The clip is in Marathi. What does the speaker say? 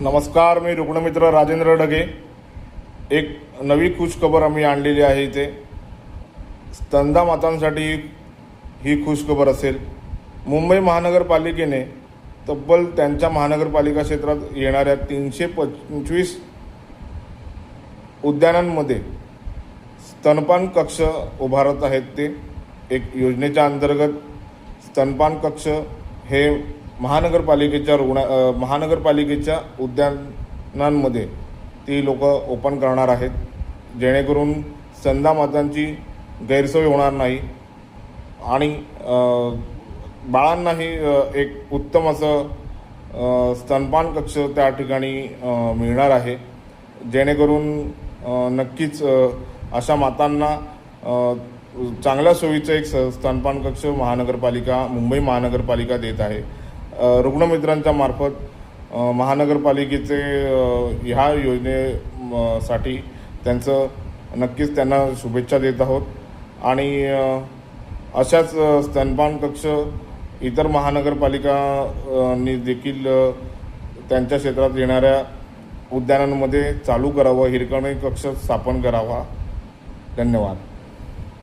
नमस्कार, मी रुग्णमित्र राजेंद्र ढगे। एक नवी खुशखबर आम्ही आणलेली आहे। इथे स्तनदा मातांसाठी ही खुशखबर असेल। मुंबई महानगरपालिकेने तब्बल त्यांच्या महानगरपालिका क्षेत्रात येणाऱ्या 325 उद्यानांमध्ये स्तनपान कक्ष उभारत आहेत। ते एक योजनेच्या अंतर्गत स्तनपान कक्ष हे महानगरपालिकेच्या उद्यानांमध्ये ती लोक ओपन करणार आहेत, जेणेकरून स्तनदा मातांची गैरसोय होणार नाही आणि बाळांनाही एक उत्तम असं स्तनपान कक्ष त्या ठिकाणी मिळणार आहे, जेणेकरून नक्कीच अशा मातांना चांगल्या सोयीचं एक स्तनपान कक्ष मुंबई महानगरपालिका देत आहे। रुग्णमित्रांच्या मार्फत महानगरपालिकेचे ह्या योजनेसाठी नक्कीच त्यांना शुभेच्छा देत आहोत आणि अशाच स्तनपान कक्ष इतर महानगरपालिकांनी देखील त्यांच्या क्षेत्रात येणाऱ्या उद्यानांमध्ये चालू करावं, हिरकणी कक्ष स्थापन करावा। धन्यवाद।